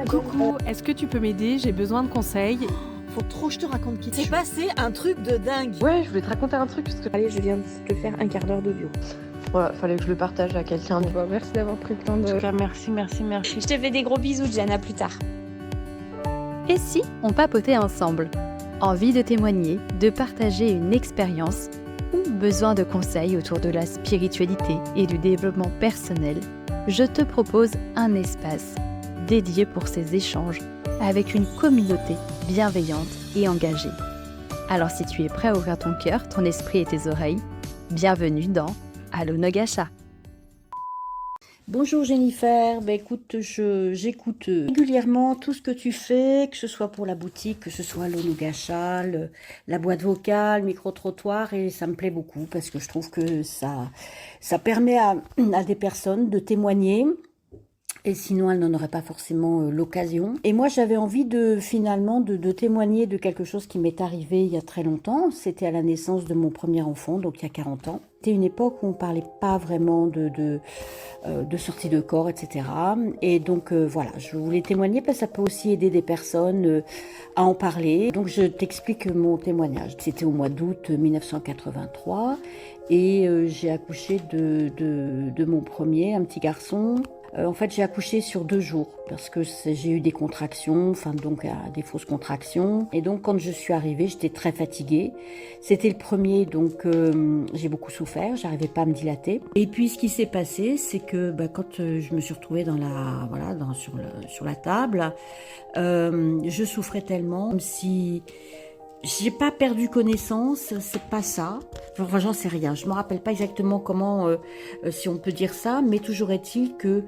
Coucou, est-ce que tu peux m'aider? J'ai besoin de conseils. Faut trop que je te raconte qui C'est passé un truc de dingue. Ouais, je voulais te raconter un truc parce que... Allez, je viens de te faire un quart d'heure d'audio. Voilà, fallait que je le partage à quelqu'un. Bon, merci d'avoir pris le temps de... En tout cas, merci. Je te fais des gros bisous, Jeanne, à plus tard. Et si on papotait ensemble? Envie de témoigner, de partager une expérience ou besoin de conseils autour de la spiritualité et du développement personnel? Je te propose un espace dédié pour ces échanges avec une communauté bienveillante et engagée. Alors si tu es prêt à ouvrir ton cœur, ton esprit et tes oreilles, bienvenue dans Allo Nogasha. Bonjour Jennifer, écoute, j'écoute régulièrement tout ce que tu fais, que ce soit pour la boutique, que ce soit l'Onogacha, la boîte vocale, le micro-trottoir, et ça me plaît beaucoup parce que je trouve que ça permet à des personnes de témoigner. Et sinon, elle n'en aurait pas forcément l'occasion. Et moi, j'avais envie de témoigner de quelque chose qui m'est arrivé il y a très longtemps. C'était à la naissance de mon premier enfant, donc il y a 40 ans. C'était une époque où on ne parlait pas vraiment de sortie de corps, etc. Et donc, voilà, je voulais témoigner parce que ça peut aussi aider des personnes à en parler. Donc, je t'explique mon témoignage. C'était au mois d'août 1983 et j'ai accouché de mon premier, un petit garçon. En fait, j'ai accouché sur 2 jours parce que j'ai eu des contractions, des fausses contractions. Et donc, quand je suis arrivée, j'étais très fatiguée. C'était le premier, donc j'ai beaucoup souffert. J'arrivais pas à me dilater. Et puis, ce qui s'est passé, c'est que quand je me suis retrouvée sur la table, je souffrais tellement, comme si j'ai pas perdu connaissance, c'est pas ça. Enfin, j'en sais rien. Je me rappelle pas exactement comment, si on peut dire ça, mais toujours est-il que,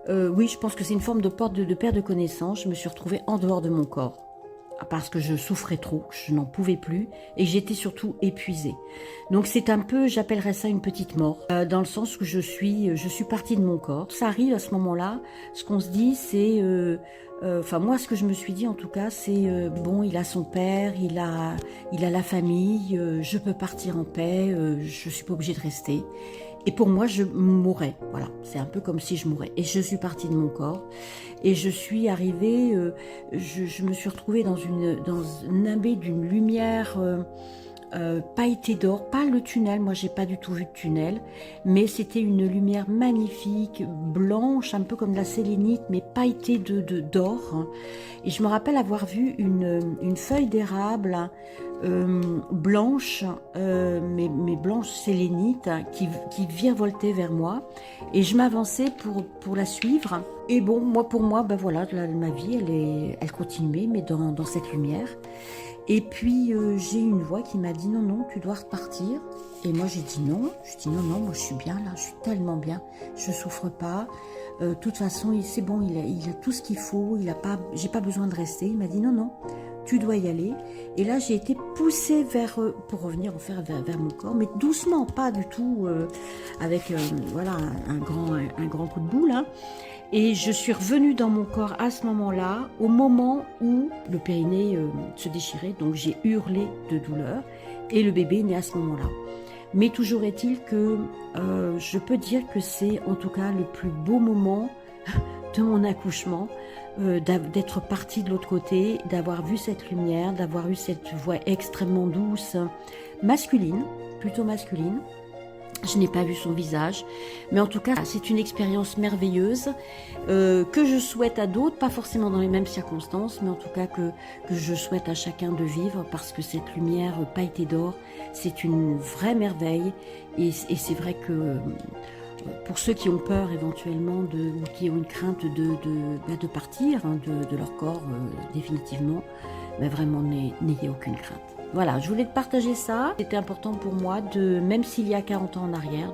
oui, je pense que c'est une forme de perte de connaissance. Je me suis retrouvée en dehors de mon corps parce que je souffrais trop, je n'en pouvais plus et j'étais surtout épuisée. Donc c'est un peu, j'appellerais ça une petite mort, dans le sens où je suis partie de mon corps. Ça arrive à ce moment-là. Ce qu'on se dit, c'est moi, ce que je me suis dit en tout cas, c'est bon, il a son père, il a la famille, je peux partir en paix, je suis pas obligée de rester. Et pour moi, je mourrais. Voilà, c'est un peu comme si je mourais. Et je suis partie de mon corps. Et je suis arrivée, je me suis retrouvée dans un imbé d'une lumière pailletée d'or, pas le tunnel, moi j'ai pas du tout vu de tunnel, mais c'était une lumière magnifique, blanche, un peu comme de la sélénite, mais pailletée d'or. Hein. Et je me rappelle avoir vu une feuille d'érable blanche, mais blanche sélénite, qui virevoltait vers moi, et je m'avançais pour la suivre. Et bon, pour moi, voilà, ma vie, elle continuait, mais dans cette lumière. Et puis j'ai une voix qui m'a dit non, tu dois repartir. Et moi j'ai dit non, moi je suis bien là, je suis tellement bien, je souffre pas. De toute façon, c'est bon, il a tout ce qu'il faut, j'ai pas besoin de rester. Il m'a dit non, tu dois y aller. Et là j'ai été poussée pour revenir vers mon corps, mais doucement, pas du tout avec un grand coup de boule. Hein. Et je suis revenue dans mon corps à ce moment-là, au moment où le périnée se déchirait, donc j'ai hurlé de douleur, et le bébé est né à ce moment-là. Mais toujours est-il que je peux dire que c'est en tout cas le plus beau moment de mon accouchement, d'être partie de l'autre côté, d'avoir vu cette lumière, d'avoir eu cette voix extrêmement douce, plutôt masculine. Je n'ai pas vu son visage, mais en tout cas, c'est une expérience merveilleuse que je souhaite à d'autres, pas forcément dans les mêmes circonstances, mais en tout cas que je souhaite à chacun de vivre, parce que cette lumière pailletée d'or, c'est une vraie merveille. Et c'est vrai que pour ceux qui ont peur éventuellement ou qui ont une crainte de partir de leur corps définitivement, mais vraiment n'ayez aucune crainte. Voilà, je voulais te partager ça. C'était important pour moi, même s'il y a 40 ans en arrière,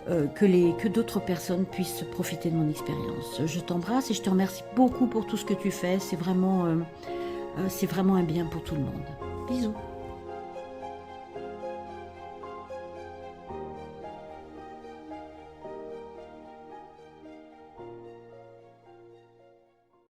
que d'autres personnes puissent profiter de mon expérience. Je t'embrasse et je te remercie beaucoup pour tout ce que tu fais. C'est vraiment un bien pour tout le monde. Bisous.